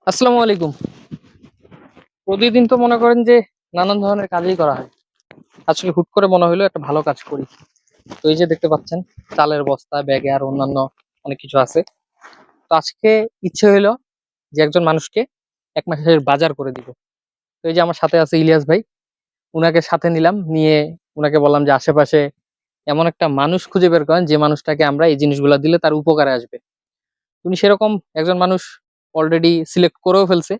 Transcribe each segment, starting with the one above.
আসসালামু আলাইকুম। প্রতিদিন তো মনে করেন যে নানান ধরনের কাজই করা হয়। আজকে হুট করে মনে হলো একটা ভালো কাজ করি। তো এই যে দেখতে পাচ্ছেন, চালের বস্তা, ব্যাগে আর অন্যান্য অনেক কিছু আছে। তো আজকে ইচ্ছে হইলো যে একজন মানুষকে 1 মাসের বাজার করে দিব। তো এই যে আমার সাথে আছে ইলিয়াস ভাই, উনাকে সাথে নিলাম, নিয়ে উনাকে বললাম যে আশেপাশে এমন একটা মানুষ খুঁজে বের করেন যে মানুষটাকে আমরা এই জিনিসগুলা দিলে তার উপকারে আসবে। উনি সেরকম একজন মানুষ অলরেডি সিলেক্ট করেও ফেলছে।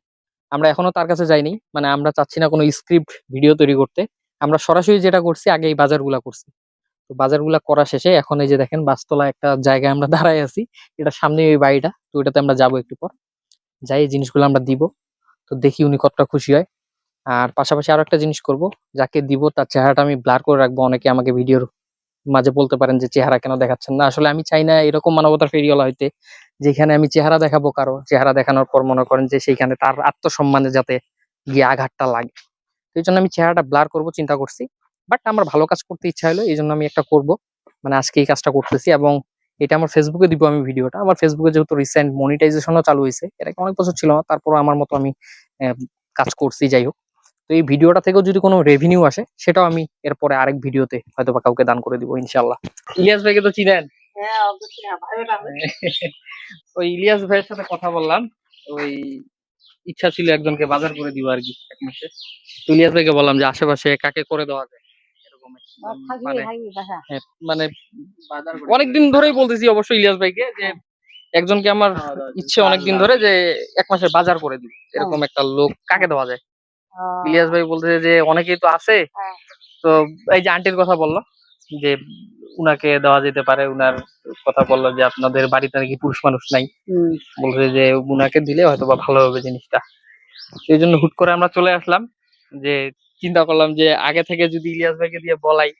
আমরা এখনো তার কাছে যাইনি, মানে আমরা চাচ্ছি না কোনো স্ক্রিপ্ট ভিডিও তৈরি করতে। আমরা সরাসরি যেটা করছি, আগে এই বাজারগুলা করছি। তো বাজারগুলা করা শেষে এখন এই যে দেখেন, বাসতলা একটা জায়গায় আমরা দাঁড়ায় আছি। এটা সামনে ওই বাড়িটা, তো ওইটাতে আমরা যাবো একটু পর। যাই এই জিনিসগুলো আমরা দিব। তো দেখি উনি কতটা খুশি হয়। আর পাশাপাশি আরো একটা জিনিস করব, যাকে দিব তার চেহারাটা আমি ব্লার করে রাখবো। অনেকে আমাকে ভিডিওর মাঝে বলতে পারেন যে চেহারা কেন দেখাচ্ছেন না, আসলে আমি চাই না এরকম মানবতার ফেরিওয়ালা হইতে, যেখানে আমি চেহারা দেখাবো, কারো চেহারা দেখানোর পর মনে করেন যে সেইখানে তার আত্মসম্মানে যাতে গিয়ে আঘাতটা লাগে। তো এই জন্য আমি চেহারাটা ব্লার করব চিন্তা করছি। বাট আমার ভালো কাজ করতে ইচ্ছা হলো, এই জন্য আমি একটা করব। মানে আজকে এই কাজটা করতেছি, এবং এটা আমার ফেসবুকে দিব আমি ভিডিওটা। আমার ফেসবুকে যেহেতু রিসেন্ট মনিটাইজেশনও চালু হয়েছে, এটা অনেক বছর ছিল না, তারপরও আমার মতো আমি আহ, কাজ করছি। যাই হোক, তো এই ভিডিওটা থেকেও যদি কোনো রেভিনিউ আসে, সেটাও আমি এরপরে আরেক ভিডিওতে হয়তো বা কাউকে দান করে দিব ইনশাল্লাহ। ইলিয়াস ভাইকে তো চিনেন। হ্যাঁ, অবশ্যই। হ্যাঁ, ভাই ওটা আমি। ওই ইলিয়াস ভাইয়ের সাথে কথা বললাম। ওই ইচ্ছা ছিল একজনকে বাজার করে দিব আর কি 1 মাসে। তো ইলিয়াস ভাইকে বললাম যে আশেপাশে কাকে করে দেওয়া যায় এরকম মানে হ্যাঁ, মানে অনেকদিন ধরেই বলতেছি অবশ্য ইলিয়াস ভাইকে যে একজনকে আমার ইচ্ছে অনেকদিন ধরে যে 1 মাসের বাজার করে দিব, এরকম একটা লোক কাকে দেওয়া যায়। ইলিয়াস ভাই বলতেছে যে অনেকেই তো আছে। তো এই যে আন্টির কথা বললো যে উনাকে দেওয়া যেতে পারে, উনার কথা বললো যে আপনাদের বাড়িতে নাকি পুরুষ মানুষ নাই। বলছে যে উনাকে দিলে হয়তো বা ভালো হবে জিনিসটা। এই জন্য হুট করে আমরা চলে আসলাম, যে চিন্তা করলাম যে আগে থেকে যদি ইলিয়াস ভাইকে দিয়ে বলাই,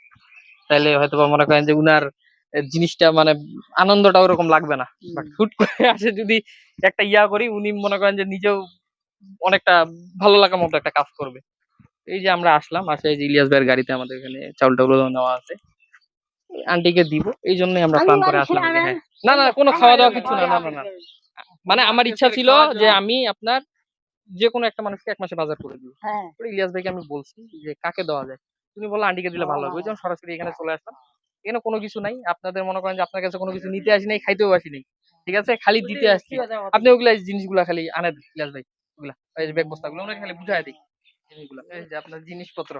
তাহলে হয়তো বা মনে করেন যে উনার জিনিসটা মানে আনন্দটা ওরকম লাগবে না। বাট হুট করে আসে যদি একটা ইয়া করি, উনি মনে করেন যে নিজেও অনেকটা ভালো লাগার মতো একটা কাজ করবে। এই যে আমরা আসলাম, আসে এই যে ইলিয়াস ভাইয়ের গাড়িতে আমাদের এখানে চাউল টাউল নেওয়া আছে, আন্টিকে দিব। এই জন্যই আমরা প্ল্যান করে আসলাম। হ্যাঁ, না না, কোনো খাওয়া দাওয়া কিছু না, না না না। মানে আমার ইচ্ছা ছিল যে আমি আপনার যে কোনো একটা মানুষকে 1 মাসে বাজার করে দিব। ইলিয়াস ভাইকে আমি বলছি যে কাকে দেওয়া যায়, তুমি বললো আন্টিকে দিলে ভালো হবে। ওই জন্য সরাসরি এখানে চলে আসলাম। এখানে কোনো কিছু নাই, আপনাদের মনে করেন যে আপনার কাছে কোনো কিছু নিতে আসি নাই, খাইতেও আসি নাই। ঠিক আছে, খালি দিতে আসছি। আপনি ওগুলা জিনিসগুলা খালি আনেন ইলিয়াস ভাই, ওগুলা এই যে ব্যাগ বস্তা গুলো ওনাকে খালি বুঝাই দিই। জিনিসগুলা এই যে আপনার জিনিসপত্র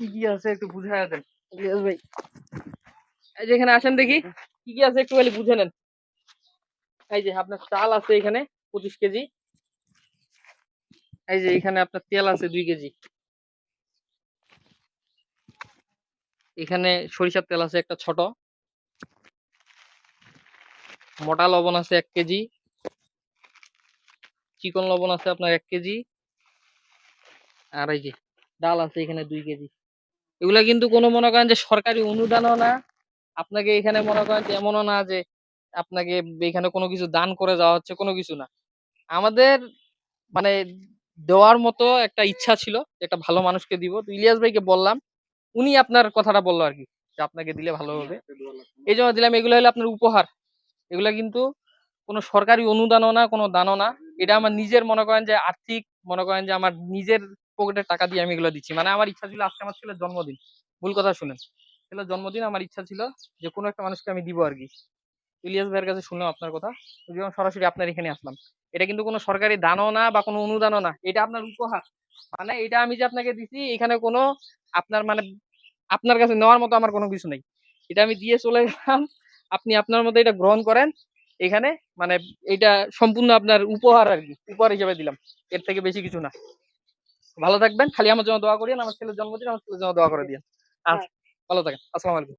কি কি আছে একটু বুঝাই দেন ইলিয়াস ভাই। এই যে এখানে আসেন দেখি কি কি আছে একটু খালি বুঝে নেন। এই যে আপনার চাল আছে এখানে 25 কেজি। এই যে এখানে আপনার তেল আছে 2 কেজি। এখানে সরিষার তেল আছে একটা ছোট। মোটা লবণ আছে 1 কেজি। চিকন লবণ আছে আপনার 1 কেজি। আর এই যে ডাল আছে এখানে 2 কেজি। এগুলা কিন্তু কোনো মনে করেন যে সরকারি অনুদানও না, আপনাকে এখানে মনে করেন যে এমনও না যে আপনাকে এখানে কোনো কিছু দান করে যাওয়া হচ্ছে, কোনো কিছু না। আমাদের মানে দেওয়ার মতো একটা ইচ্ছা ছিল যে একটা ভালো মানুষকে দিব। তো ইলিয়াস ভাইকে বললাম, উনি আপনার কথাটা বললো আর কি, যে আপনাকে দিলে ভালো হবে। এই জন্য দিলাম। এগুলো হলো আপনার উপহার। এগুলা কিন্তু কোনো সরকারি অনুদানও না, কোনো দানও না। এটা আমার নিজের মনে করেন যে আর্থিক, মনে করেন যে আমার নিজের পকেটের টাকা দিয়ে আমি এগুলো দিচ্ছি। মানে আমার ইচ্ছা ছিল আজকে আমার ছেলের জন্মদিন। ভুল কথা শুনেন, ছেলের জন্মদিন, আমার ইচ্ছা ছিল যে কোনো একটা মানুষকে আমি দিব আর কি। ইলিয়াস ভাইয়ের কাছে শুনলাম আপনার কথা, ওই জন্য সরাসরি আপনার এখানে আসলাম। এটা কিন্তু কোনো সরকারি দানও না বা কোনো অনুদানও না, এটা আপনার উপহার। মানে এটা আমি যে আপনাকে দিছি, এখানে কোনো আপনার মানে আপনার কাছে নেওয়ার মতো আমার কোনো কিছু নেই। এটা আমি দিয়ে চলে গেলাম, আপনি আপনার মতো এটা গ্রহণ করেন এখানে। মানে এটা সম্পূর্ণ আপনার উপহার আর কি, উপহার হিসেবে দিলাম। এর থেকে বেশি কিছু না। ভালো থাকবেন, খালি আমার জন্য দোয়া করিয়েন। আমার ছেলের জন্মদিন, আমার ছেলের জন্য দোয়া করে দিয়েন। আচ্ছা, ভালো থাকেন। আসসালামু আলাইকুম।